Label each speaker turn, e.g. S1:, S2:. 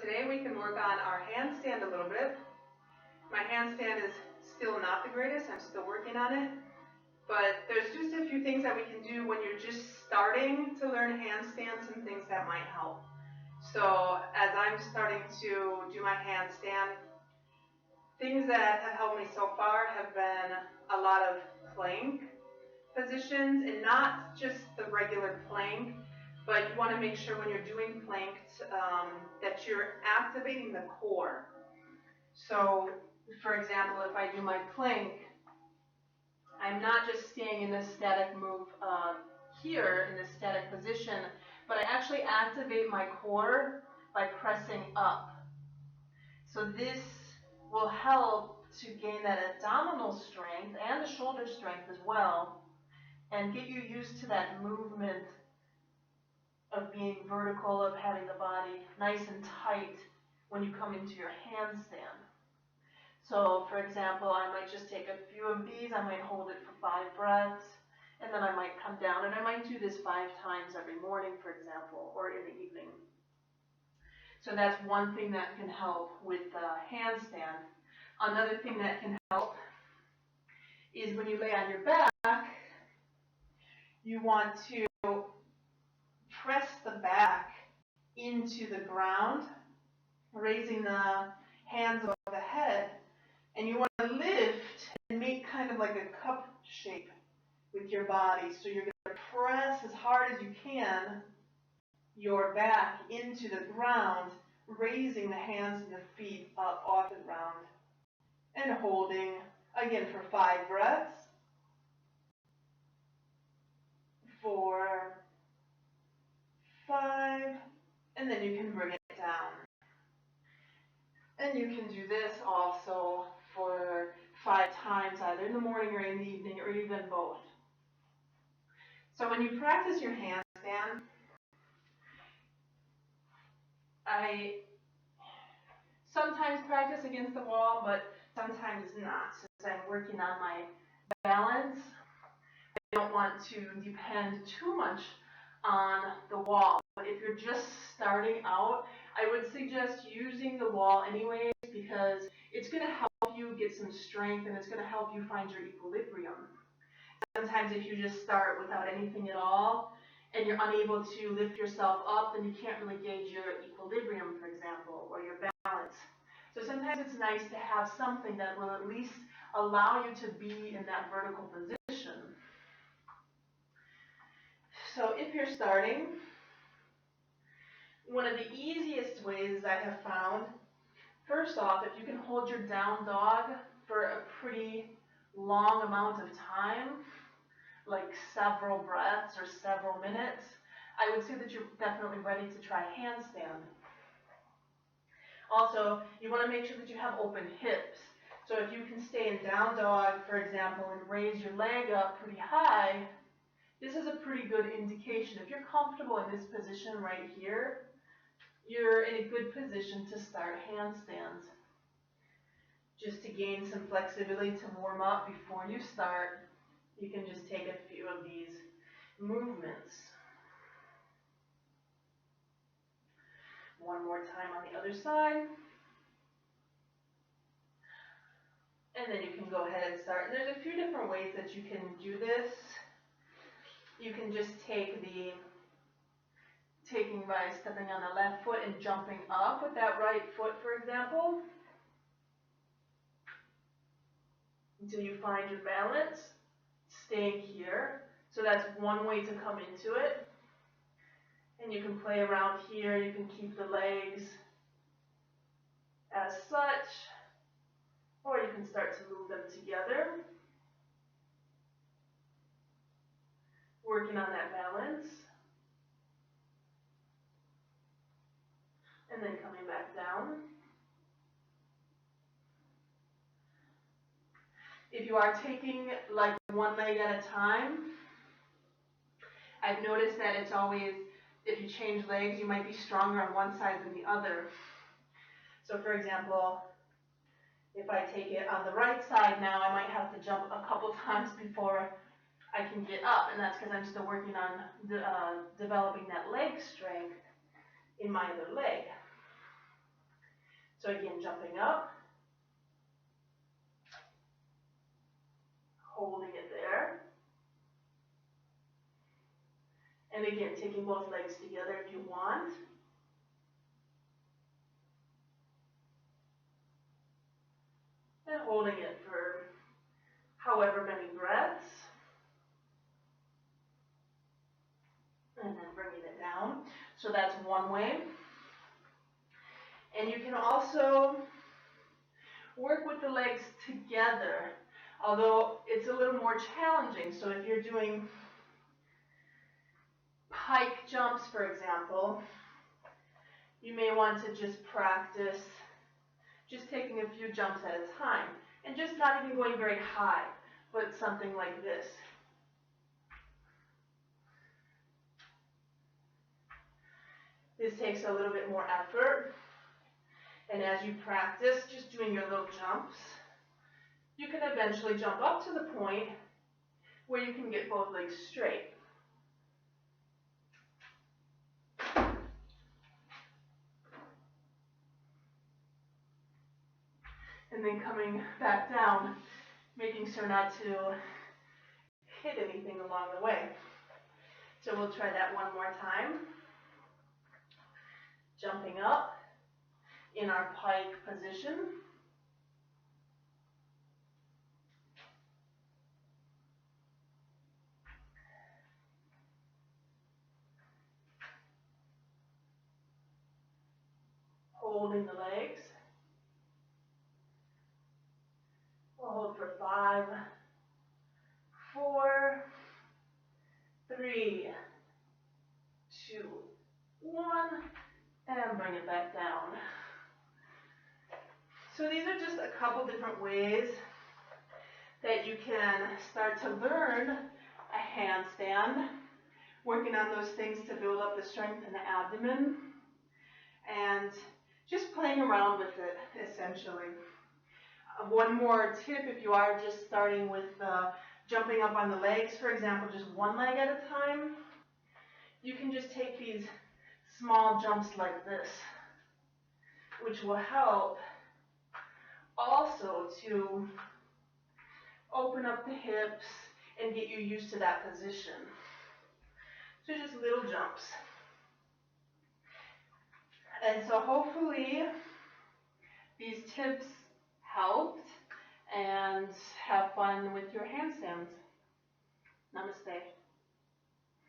S1: today we can work on our handstand a little bit. My handstand is still not the greatest, I'm still working on it. But there's just a few things that we can do when you're just starting to learn handstands and things that might help. So as I'm starting to do my handstand, things that have helped me so far have been a lot of plank positions, and not just the regular plank, but you want to make sure when you're doing plank that you're activating the core. So, for example, if I do my plank, I'm not just staying in this static move here, in this static position, but I actually activate my core by pressing up. So this will help to gain that abdominal strength and the shoulder strength as well, and get you used to that movement of being vertical, of having the body nice and tight when you come into your handstand. So, for example, I might just take a few of these, I might hold it for 5 breaths, and then I might come down, and I might do this 5 times every morning, for example, or in the evening. So that's one thing that can help with the handstand. Another thing that can help is when you lay on your back, you want to press the back into the ground, raising the hands above the head, and you want to lift and make kind of like a cup shape with your body. So you're going to press as hard as you can your back into the ground, raising the hands and the feet up off the ground, and holding again for 5 breaths. 4, 5, and then you can bring it down. And you can do this also for 5 times, either in the morning or in the evening, or even both. So when you practice your handstand, I sometimes practice against the wall, but sometimes not. Since I'm working on my balance, I don't want to depend too much on the wall. But if you're just starting out, I would suggest using the wall anyways, because it's going to help you get some strength and it's going to help you find your equilibrium. Sometimes if you just start without anything at all and you're unable to lift yourself up, then you can't really gauge your equilibrium, for example, or your balance. So sometimes it's nice to have something that will at least allow you to be in that vertical position. So if you're starting, one of the easiest ways I have found, first off, if you can hold your down dog for a pretty long amount of time, like several breaths or several minutes, I would say that you're definitely ready to try handstand. Also, you want to make sure that you have open hips. So if you can stay in down dog, for example, and raise your leg up pretty high, this is a pretty good indication. If you're comfortable in this position right here, you're in a good position to start handstands. Just to gain some flexibility to warm up before you start, you can just take a few of these movements. One more time on the other side. And then you can go ahead and start. And there's a few different ways that you can do this. You can just taking by stepping on the left foot and jumping up with that right foot, for example, until you find your balance, staying here. So that's one way to come into it. And you can play around here. You can keep the legs as such, or you can start to move them together, working on that balance. And then coming back down. If you are taking like one leg at a time, I've noticed that it's always, if you change legs, you might be stronger on one side than the other. So for example, if I take it on the right side now, I might have to jump a couple times before I can get up, and that's because I'm still working on developing that leg strength in my other leg. So again, jumping up, holding it there. And again, taking both legs together if you want. And holding it for however many breaths. And then bringing it down. So that's one way. And you can also work with the legs together, although it's a little more challenging. So if you're doing pike jumps, for example, you may want to just practice just taking a few jumps at a time and just not even going very high, but something like this. This takes a little bit more effort, and as you practice just doing your little jumps, you can eventually jump up to the point where you can get both legs straight. And then coming back down, making sure not to hit anything along the way. So we'll try that one more time. Jumping up in our pike position. Holding the legs. We'll hold for 5, 4, 3, 2, 1, and bring it back down. So these are just a couple different ways that you can start to learn a handstand, working on those things to build up the strength in the abdomen, and just playing around with it, essentially. One more tip, if you are just starting with jumping up on the legs, for example, just one leg at a time, you can just take these small jumps like this, which will help also to open up the hips and get you used to that position. So just little jumps. And so hopefully these tips helped, and have fun with your handstands. Namaste.